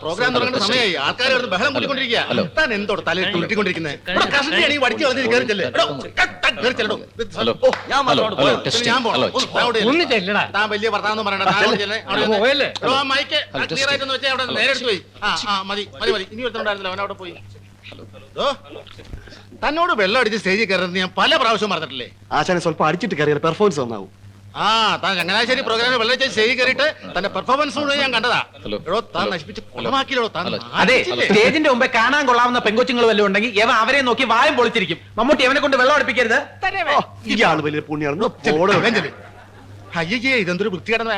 Programme തുടങ്ങേണ്ട സമയമായി. ആൾക്കാർ ബഹളം കൂട്ടിക്കൊണ്ടിരിക്കുക. താൻ എന്തോട് തലയിൽ തുരുട്ടിക്കൊണ്ടിരിക്കുന്നത്? താൻ വലിയ വർത്താനം പറയണ്ട. മൈക്ക് ക്ലിയർ ആയിട്ടെന്ന് വെച്ചാൽ അവിടെ നേരെ എടുത്ത് പോയി. മതി മതി മതി. ഇനി ഒരുത്തണ്ടായിരുന്നല്ലോ, അവനവിടെ പോയി. തന്നോട് വെള്ളം അടിച്ച് സ്റ്റേജിൽ കയറുന്നത് ഞാൻ പല പ്രാവശ്യം പറഞ്ഞിട്ടില്ലേ? ആശാനെ സ്വല്പം അടിച്ചിട്ട് കയറിയ പെർഫോമൻസ് നന്നാവും. താൻ ചങ്ങനാശ്ശേരി പ്രോഗ്രാമിൽ വെള്ളം അടിച്ച് സ്റ്റേജിൽ കയറിയിട്ട് തന്റെ പെർഫോമൻസ് കൂടെ ഞാൻ കണ്ടതാ. എടോ താൻ നശിപ്പിച്ച് കൊലമാക്കിയില്ലോ. താൻ അതെ, സ്റ്റേജിന്റെ മുമ്പേ കാണാൻ കൊള്ളാവുന്ന പെങ്കൊച്ചുങ്ങൾ വല്ലതും ഉണ്ടെങ്കിൽ എവ അവരെ നോക്കി വായും പൊളിച്ചിരിക്കും. മമ്മൂട്ടി അവനെ കൊണ്ട് വെള്ളം അടുപ്പിക്കരുത്. ഇയാള് വലിയ പുണ്യാണ്. അയ്യേ, ഇതെന്തൊരു വൃത്തികേടന.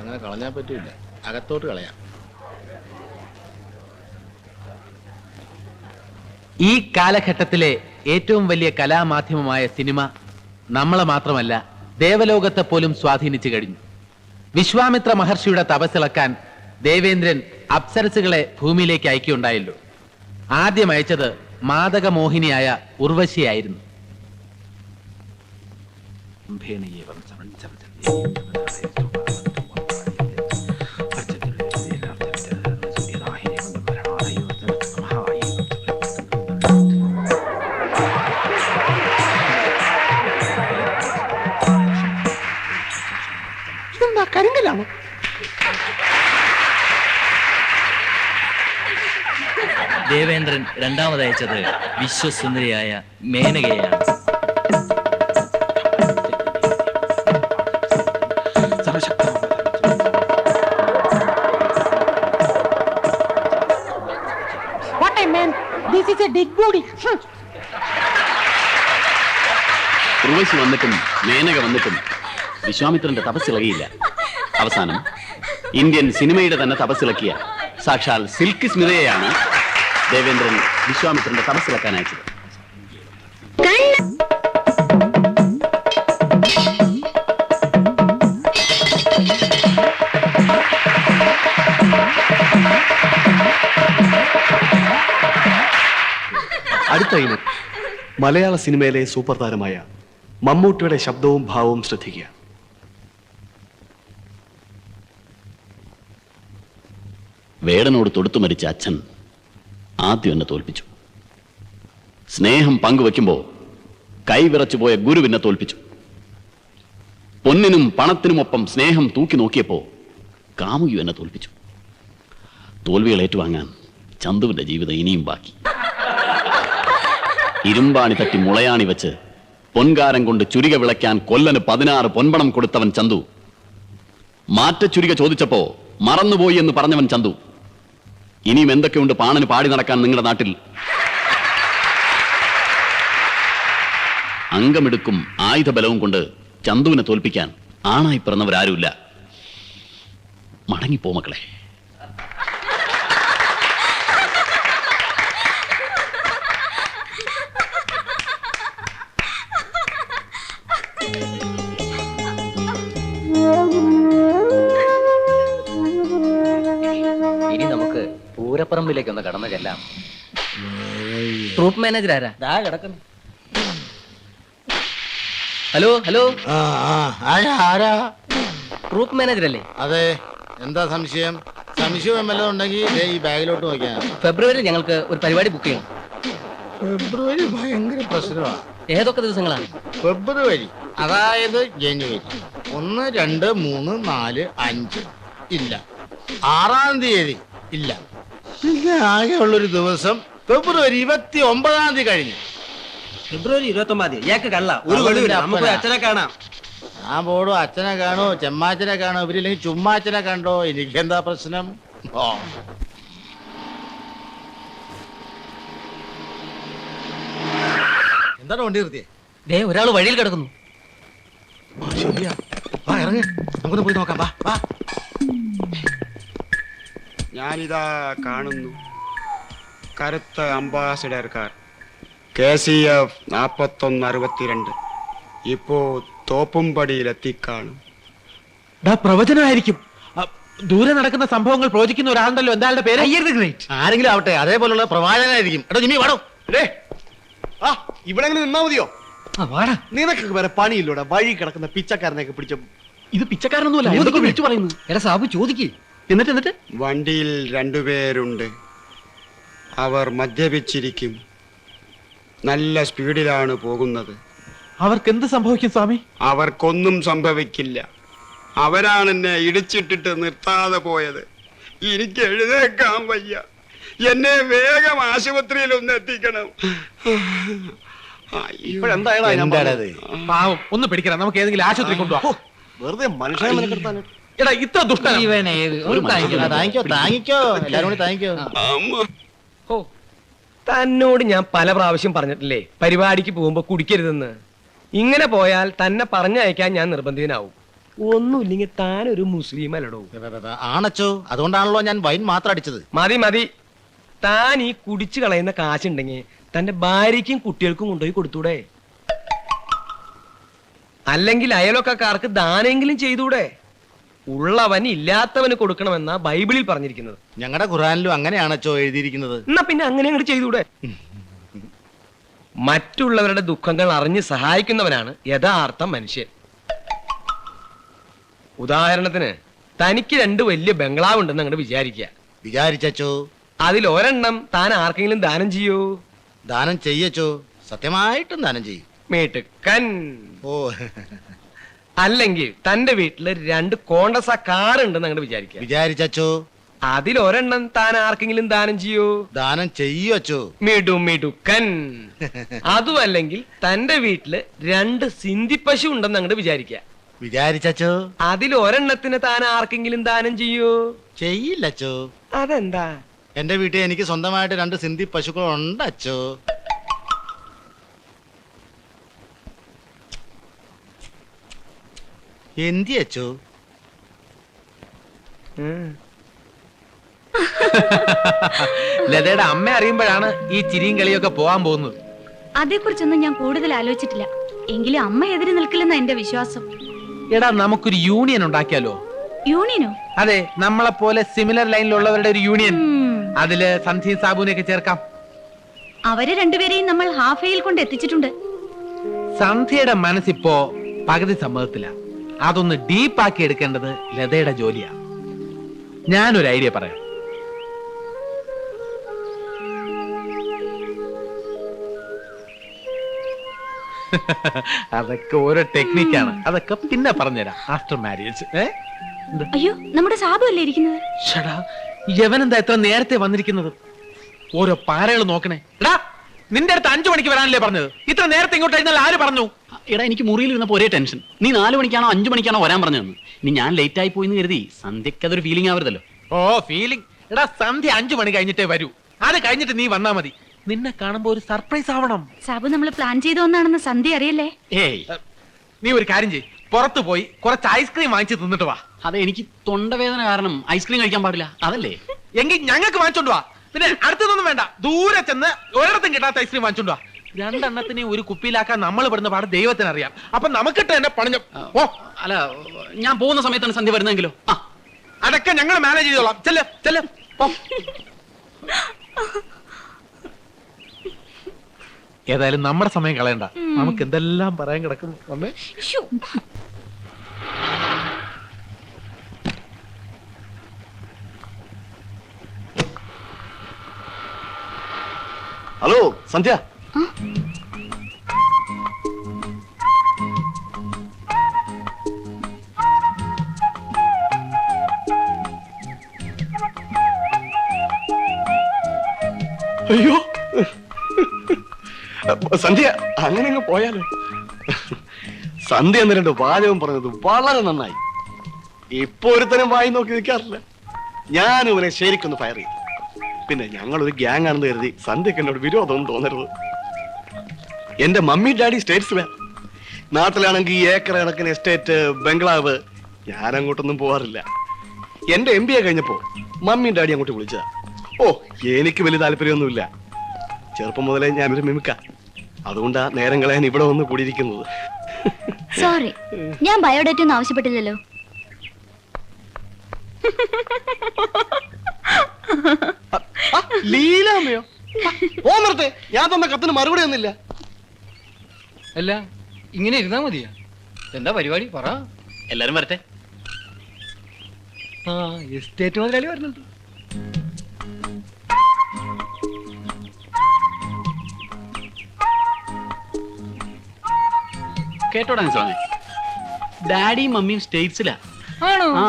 അങ്ങനെ കളഞ്ഞാൻ പറ്റൂല, അകത്തോട്ട് കളയാം. ഈ കാലഘട്ടത്തിലെ ഏറ്റവും വലിയ കലാമാധ്യമമായ സിനിമ നമ്മളെ മാത്രമല്ല ദേവലോകത്തെ പോലും സ്വാധീനിച്ചു കഴിഞ്ഞു. വിശ്വാമിത്ര മഹർഷിയുടെ തപസ്സിളക്കാൻ ദേവേന്ദ്രൻ അപ്സരസുകളെ ഭൂമിയിലേക്ക് അയക്കുകയുണ്ടായല്ലോ. ആദ്യം അയച്ചത് മാദകമോഹിനിയായ ഉർവശിയായിരുന്നു. കരിങ്കലാണോ? ദേവേന്ദ്രൻ രണ്ടാമതയച്ചത് വിശ്വസുന്ദരിയായ മേനകയാണ്. ഉർവശി വന്നിട്ടും മേനക വന്നിട്ടും വിശ്വാമിത്രന്റെ തപസ്സിളകിയില്ല. അവസാനം ഇന്ത്യൻ സിനിമയുടെ തന്നെ തപസ്സിളക്കിയ സാക്ഷാൽ സിൽക്ക് സ്മിതയെയാണ് ദേവേന്ദ്രൻ വിശ്വാമിത്രന്റെ തപസ്സിളക്കാൻ അയച്ചത്. അടുത്ത ഇനം മലയാള സിനിമയിലെ സൂപ്പർ താരമായ മമ്മൂട്ടിയുടെ ശബ്ദവും ഭാവവും ശ്രദ്ധിക്കുക. വേടനോട് തൊടുത്തു മരിച്ച അച്ഛൻ ആദ്യം എന്നെ തോൽപ്പിച്ചു. സ്നേഹം പങ്കുവെക്കുമ്പോൾ കൈവിറച്ചുപോയ ഗുരുവിനെ തോൽപ്പിച്ചു. പൊന്നിനും പണത്തിനുമൊപ്പം സ്നേഹം തൂക്കി നോക്കിയപ്പോ കാമുകി എന്നെ തോൽപ്പിച്ചു. തോൽവികൾ ഏറ്റുവാങ്ങാൻ ചന്തുവിന്റെ ജീവിതം ഇനിയും ബാക്കി. ഇരുമ്പാണി തട്ടി മുളയാണി വെച്ച് പൊൻകാരം കൊണ്ട് ചുരിക വിളയ്ക്കാൻ കൊല്ലന് 16 പൊൻപണം കൊടുത്തവൻ ചന്തു. മാറ്റ ചുരിക ചോദിച്ചപ്പോ മറന്നുപോയി എന്ന് പറഞ്ഞവൻ ചന്തു. ഇനിയും എന്തൊക്കെയുണ്ട് പാണന് പാടി നടക്കാൻ നിങ്ങളുടെ നാട്ടിൽ? അംഗമെടുക്കും ആയുധബലവും കൊണ്ട് ചന്തുവിനെ തോൽപ്പിക്കാൻ ആണായി പിറന്നവരാരുമില്ല. മടങ്ങിപ്പോ മക്കളെ. ഇനി നമുക്ക് പൂരപ്പറമ്പിലേക്ക് ഒന്ന് കടന്നു ചെല്ലാം. ട്രൂപ്പ് മാനേജർ ആരാ? കിടക്കുന്നു. ഹലോ ഹലോ, ആരാ? ട്രൂപ്പ് മാനേജർ അല്ലേ? അതെ. എന്താ സംശയം? സംശയം വല്ലതും ഉണ്ടെങ്കിൽ ഈ ബാഗിലോട്ട് നോക്കിയാൽ. ഫെബ്രുവരി ഞങ്ങൾക്ക് ഒരു പരിപാടി ബുക്ക് ചെയ്യണം. ഫെബ്രുവരി ഭയങ്കര പ്രശ്നമാണ്. ഏതൊക്കെ ദിവസങ്ങളാണ്? ഫെബ്രുവരി അതായത് ജനുവരി 1, 2, 3, 4, 5 ഇല്ല. 6-ാം തീയതി ഇല്ല. പിന്നെ ആകെയുള്ളൊരു ദിവസം ഫെബ്രുവരി 29-ാം തീയതി കഴിഞ്ഞു. ഫെബ്രുവരി 29-ാം തീയതി കള്ള ഒരു അച്ഛനെ കാണാം. ഞാൻ പോടോ, അച്ഛനെ കാണോ, ചെമ്മാച്ചനെ കാണോ, ഇവരില്ലെങ്കിൽ ചുമ്മാച്ചനെ കണ്ടോ, എനിക്കെന്താ പ്രശ്നം? എന്താണ് വണ്ടി നിർത്തിയേ? ഒരാൾ വഴിയിൽ കിടക്കുന്നു. ശരിയാ, വാ ഇറങ്ങ്, നമുക്കൊന്ന് പോയി നോക്കാം. വാ വാ. ഞാനിതാ കാണുന്നു കറുത്ത അംബാസിഡർ കാർ KCF 4162 ഇപ്പോ തോപ്പുംപടിയിലെത്തിക്കാണും. പ്രവചനമായിരിക്കും. ദൂരെ നടക്കുന്ന സംഭവങ്ങൾ പ്രവചിക്കുന്ന ഒരാളുണ്ടല്ലോ. എന്താളുടെ പേര്? ആരെങ്കിലും ആവട്ടെ, അതേപോലുള്ള പ്രവാചകനായിരിക്കും. എടോ ജിമ്മി വാടോ. ഇവിടെ നിന്നാ മതിയോ? നിനക്ക് വേറെ പണിയില്ലൂടെ? വഴി കിടക്കുന്ന പിച്ചക്കാരനെയൊക്കെ പിടിച്ച ഇത് പിച്ചക്കാരനൊന്നുമല്ല, എന്തൊക്കെ വിളിച്ചു പറയുന്നു. എടാ സാബു ചോദിക്ക്. എന്നിട്ട് വണ്ടിയിൽ രണ്ടുപേരുണ്ട്. അവർ മദ്യപിച്ചിരിക്കും. നല്ല സ്പീഡിലാണ് പോകുന്നത്. അവർക്ക് എന്ത് സംഭവിക്കും സ്വാമി? അവർക്കൊന്നും സംഭവിക്കില്ല. അവരാണ് എന്നെ ഇടിച്ചിട്ടിട്ട് നിർത്താതെ പോയത്. എനിക്ക് എഴുന്നേക്കാൻ വയ്യ. എന്നെ വേഗം ആശുപത്രിയിൽ ഒന്ന് എത്തിക്കണം. ഇപ്പോഴെന്തായാലും പാവം, ഒന്ന് പിടിക്കണം. നമുക്ക് ഏതെങ്കിലും ആശുപത്രി കൊണ്ടുപോകാം. വെറുതെ മനുഷ്യനെ മെനക്കെടുത്താൻ. എടാ ഇത്ര ദുഷ്ടന ഇവനെ ഒരു താങ്കിക്കോ താങ്കിക്കോ എല്ലാരും കൂടി താങ്കിക്കോ. അമ്മ, തന്നോട് ഞാൻ പല പ്രാവശ്യം പറഞ്ഞിട്ടില്ലേ പരിപാടിക്ക് പോകുമ്പോ കുടിക്കരുതെന്ന്. ഇങ്ങനെ പോയാൽ തന്നെ പറഞ്ഞയക്കാൻ ഞാൻ നിർബന്ധിതനാവും. ഒന്നുമില്ലെങ്കിൽ താൻ ഒരു മുസ്ലിം അല്ലടോ. ആണച്ചോ, അതുകൊണ്ടാണല്ലോ ഞാൻ വൈൻ മാത്രം അടിച്ചത്. മതി മതി. താൻ ഈ കുടിച്ചു കളയുന്ന കാശുണ്ടെങ്കിൽ തന്റെ ഭാര്യയ്ക്കും കുട്ടികൾക്കും കൊണ്ടുപോയി കൊടുത്തൂടെ? അല്ലെങ്കിൽ അയലൊക്കാർക്ക് ദാനെങ്കിലും ചെയ്തൂടെ? ഉള്ളവൻ ഇല്ലാത്തവന് കൊടുക്കണമെന്നാ ബൈബിളിൽ പറഞ്ഞിരിക്കുന്നത്. ഞങ്ങളുടെ ഖുറാനിലും അങ്ങനെയാണച്ചോ എഴുതിയിരിക്കുന്നത്. എന്നാ പിന്നെ അങ്ങനെ അങ്ങോട്ട് ചെയ്തൂടെ? മറ്റുള്ളവരുടെ ദുഃഖങ്ങൾ അറിഞ്ഞ് സഹായിക്കുന്നവനാണ് യഥാർത്ഥ മനുഷ്യൻ. ഉദാഹരണത്തിന് തനിക്ക് 2 വലിയ ബംഗ്ലാവ് ഉണ്ടെന്ന് അങ്ങോട്ട് വിചാരിച്ചോ. അതിൽ ഒരെണ്ണം താൻ ആർക്കെങ്കിലും ദാനം ചെയ്യൂ? ദാനം ചെയ്യച്ചോ, സത്യമായിട്ടും ദാനം ചെയ്യും. മേട്ടുക്കൻ. ഓ, അല്ലെങ്കിൽ തന്റെ വീട്ടില് 2 കോണ്ടസ കാർ ഉണ്ടെന്ന് അങ്ങോട്ട് വിചാരിച്ചോ. അതിൽ ഒരെണ്ണം താൻ ആർക്കെങ്കിലും ദാനം ചെയ്യൂ? ദാനം ചെയ്യച്ചോ. മിടുക്കൻ. അതും അല്ലെങ്കിൽ തന്റെ വീട്ടില് 2 സിന്ധി പശു ഉണ്ടെന്ന് അങ്ങോട്ട് വിചാരിച്ചോ. അതിൽ ഒരെണ്ണത്തിന് താൻ ആർക്കെങ്കിലും ദാനം ചെയ്യൂ? ചെയ്യില്ലച്ചോ. അതെന്താ? എന്റെ വീട്ടിൽ എനിക്ക് സ്വന്തമായിട്ട് 2 സിന്ധി പശുക്കൾ ഉണ്ടച്ചോ. എന്തിയച്ചോ? ലതയുടെ അമ്മ അറിയുമ്പോഴാണ് ഈ ചിരിയും കളിയൊക്കെ പോവാൻ പോകുന്നത്. അതേക്കുറിച്ചൊന്നും ഞാൻ കൂടുതൽ ആലോചിച്ചിട്ടില്ല. എങ്കിലും അമ്മ എതിര് നിൽക്കില്ലെന്ന എന്റെ വിശ്വാസം. എടാ നമുക്കൊരു യൂണിയൻ ഉണ്ടാക്കിയാലോ? യൂണിയനോ? അതെ, നമ്മളെ പോലെ സിമിലർ ലൈനിലുള്ളവരുടെ ഒരു യൂണിയൻ. അതില് സന്ധ്യയും സാബുവിനെയൊക്കെ ചേർക്കാം. അവരെ രണ്ടുപേരെയും നമ്മൾ ഹാഫയിൽ കൊണ്ട് എത്തിച്ചിട്ടുണ്ട്. സന്ധ്യയുടെ മനസ്സിപ്പോ പകുതി സമ്മതത്തില. അതൊന്ന് ഡീപ്പാക്കി എടുക്കേണ്ടത് ലതയുടെ ജോലിയാ. ഞാനൊരു ഐഡിയ പറയാം. അതൊക്കെ ഓരോ ടെക്നിക്കാണ്. അതൊക്കെ പിന്നെ പറഞ്ഞുതരാം ആഫ്റ്റർ മാരേജ്. അയ്യോ, നമ്മുടെ സാബു അല്ലേ ഇരിക്കുന്നത്? യവനെന്താ എത്ര നേരത്തെ വന്നിരിക്കുന്നത്? ഓരോ പാരകൾ നോക്കണേ. എടാ, നിന്റെ അടുത്ത് 5 മണിക്ക് വരാനല്ലേ പറഞ്ഞത്? ഇത്ര നേരത്തെ ഇങ്ങോട്ട് കഴിഞ്ഞാൽ ആര് പറഞ്ഞു? എടാ, എനിക്ക് മുറിയിൽ ഇരുന്നപ്പോ ഒരേ ടെൻഷൻ. നീ 4 മണിക്കാണോ 5 മണിക്കാണോ വരാൻ പറഞ്ഞതെന്ന്. ഇനി ഞാൻ ലേറ്റ് ആയി പോയിന്ന് കരുതി സന്ധ്യക്ക് അതൊരു ഫീലിംഗ് ആവരുതല്ലോ. ഓ, ഫീലിംഗ്. എടാ, സന്ധ്യ 5 മണി കഴിഞ്ഞിട്ടേ വരൂ. അത് കഴിഞ്ഞിട്ട് നീ വന്നാ മതി. നിന്നെ കാണുമ്പോ ഒരു സർപ്രൈസ് ആവണം. സാബു നമ്മൾ പ്ലാൻ ചെയ്തോന്നാണെന്ന് സന്ധ്യ അറിയല്ലേ? ഏയ്, നീ ഒരു കാര്യം ചെയ്യ്, പുറത്തു പോയി കുറച്ച് ഐസ്ക്രീം വാങ്ങിച്ച് തിന്നിട്ട് വാ. അതെ, എനിക്ക് തൊണ്ടവേദന കാരണം ഐസ്ക്രീം കഴിക്കാൻ പാടില്ല, അതല്ലേ? എങ്കിൽ ഞങ്ങൾക്ക് വാങ്ങിച്ചോണ്ട് വാ. പിന്നെ അടുത്തതൊന്നും വേണ്ട, ദൂരെ ചെന്ന് ഒരിടത്തും കിട്ടാത്ത ഐസ്ക്രീം വാങ്ങിച്ചോണ്ട് വാ. 2 എണ്ണത്തിനെ ഒരു കുപ്പിയിലാക്കാൻ നമ്മൾ പെടുന്ന പാട് ദൈവത്തിന് അറിയാം. അപ്പൊ നമുക്കിട്ട് എന്നെ പണിഞ്ഞു. ഓ, അല്ല, ഞാൻ പോകുന്ന സമയത്താണ് സന്ധ്യ വരുന്നെങ്കിലോ? അതൊക്കെ ഞങ്ങൾ മാനേജ് ചെയ്തോളാം. ചെല്ല് ചെല്ല്, പോ. ഏതായാലും നമ്മുടെ സമയം കളയണ്ട. നമുക്ക് എന്തെല്ലാം പറയാൻ കിടക്കുന്നു. വന്നേ. ശ്ശോ. ഹലോ സന്ധ്യ. അയ്യോ സന്ധ്യ, അങ്ങനെ അങ്ങ് പോയാലോ? സന്ധ്യ എന്ന് 2 വാചകം പറഞ്ഞത് വളരെ നന്നായി. ഇപ്പൊ ഒരുത്തനും വായി നോക്കി നിൽക്കാറില്ല. ഞാനും ഇവനെ ശരിക്കൊന്ന് ഫയർ ചെയ്തു. പിന്നെ ഞങ്ങളൊരു ഗ്യാങ് ആണെന്ന് കരുതി സന്ധ്യക്ക് എന്നോട് വിരോധം തോന്നരുത്. എന്റെ മമ്മി ഡാഡി സ്റ്റേറ്റ്സിലാ. നാട്ടിലാണെങ്കിൽ ഏക്കർ കണക്കിന് എസ്റ്റേറ്റ്, ബംഗ്ലാവ്. ഞാൻ അങ്ങോട്ടൊന്നും പോവാറില്ല. എന്റെ MBA കഴിഞ്ഞപ്പോ മമ്മിയും ഡാഡി അങ്ങോട്ട് വിളിച്ചതാ. ഓ, എനിക്ക് വലിയ താല്പര്യമൊന്നുമില്ല. ചെറുപ്പം മുതലേ ഞാനൊരു മിമിക്ക. അതുകൊണ്ടാ നേരം കളയാൻ ഇവിടെ വന്ന് കൂടിയിരിക്കുന്നത്. സോറി, ഞാൻ ബയോഡേറ്റ ഒന്നും ആവശ്യപ്പെട്ടില്ലല്ലോ. ലീലാമ്മയോ? ഓ നിർത്തേ, ഞാൻ തന്ന കത്തിന് മറുപടി ഒന്നില്ല. അല്ല, ഇങ്ങനെ ഇരുന്നാ മതിയാ? എന്താ പരിപാടി പറ. എല്ലാരും വരട്ടെ. ആ എസ്റ്റേറ്റ് മുതലാളി വരുന്നുണ്ട്. കേട്ടോടാ സ്വാമി, ഡാഡിയും മമ്മിയും സ്റ്റേറ്റ്സിലാ. ആണോ? ആ,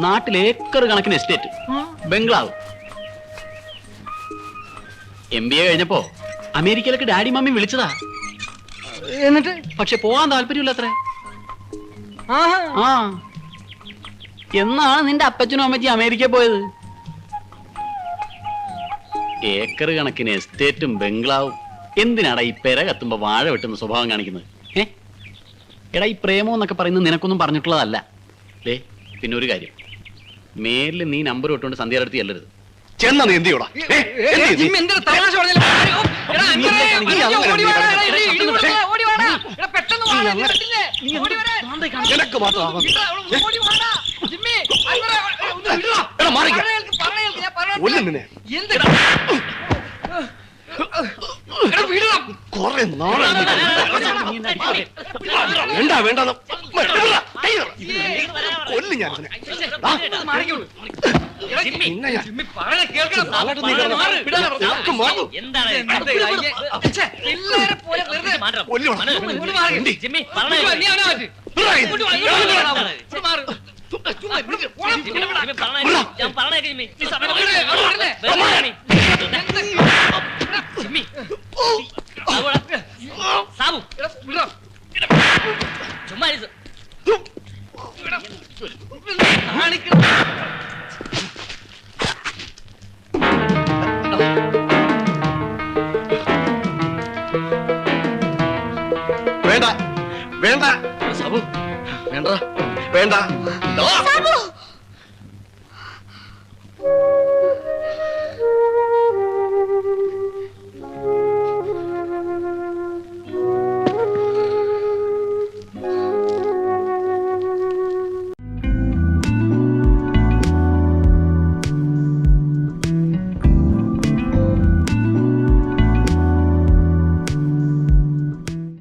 നാട്ടിൽ ഏക്കർ കണക്കിന് എസ്റ്റേറ്റ്, ബംഗ്ലാവ്. MBA കഴിഞ്ഞപ്പോ അമേരിക്കയിലേക്ക് ഡാഡി മമ്മി വിളിച്ചതാ. എന്നിട്ട് പക്ഷെ പോവാൻ താല്പര്യമില്ലത്രേ. ആഹാ. ആ, എന്നാണ് നിന്റെ അപ്പച്ചനും അമ്മച്ചിയും അമേരിക്കയിൽ പോയത്? ഏക്കർ കണക്കിന് എസ്റ്റേറ്റും ബംഗ്ലാവും. എന്തിനാടാ ഈ പെര കത്തുമ്പോ വാഴ വെട്ടുന്ന സ്വഭാവം കാണിക്കുന്നത്? എടാ, ഈ പ്രേമം എന്നൊക്കെ പറയുന്നത് നിനക്കൊന്നും പറഞ്ഞിട്ടുള്ളതല്ല. ദേ, പിന്നെ ഒരു കാര്യം, മേലിൽ നീ നമ്പർ ഇട്ടുകൊണ്ട് സന്ധ്യ അടുത്ത് ചെല്ലരുത്. ചെന്ന നീ എന്ത് ചെയ്യൂടാ? ജിമ്മി എന്തൊരു തമാശ പറഞ്ഞില്ല. എടാ, അങ്ങനെ ഓടി വാടാ, എടാ, ഇടി കൊടുക്കാ, ഓടി വാടാ. എടാ, പെട്ടെന്ന് വാടാ, നീ പറ്റില്ലേ? ഓടി വരെ. നിനക്ക് മാത്രം ഓടി വാടാ. ജിമ്മി, അങ്ങനെ ഒന്ന് വിടുവാ. പറഞ്ഞേൽക്ക്, ഞാൻ പറഞ്ഞേൽക്ക്. കൊല്ലും നിന്നെ. എന്തെടാ? എടാ, വിടുവാ. കൊറേ നാളെ വേണ്ട വേണ്ട കൊല്ലും ഞാൻ ഇതിനെ. മാറിക്കോളൂ. എടാ, ജിമ്മി, നിന്നെ ഞാൻ ജിമ്മി പറഞ്ഞ കേൾക്കണം. അങ്ങോട്ട് നീ കിടന്ന് മാറ്. വിടാതെ നിനക്ക് മാറും. എല്ലാരെ പോലെ വെറുതെ കൊല്ലുവാ. ഇങ്ങോട്ട് മാറ്. ജിമ്മി, നീ അവനെ മാറ്റ്. ഇങ്ങോട്ട് വാ, ഇങ്ങോട്ട് മാറ്. ഇങ്ങോട്ട് മാറ്. ചുമ്മാ ഇവിടെ പോണം. വേണ്ട വേണ്ട സാബു, വേണ്ട വേണ്ട.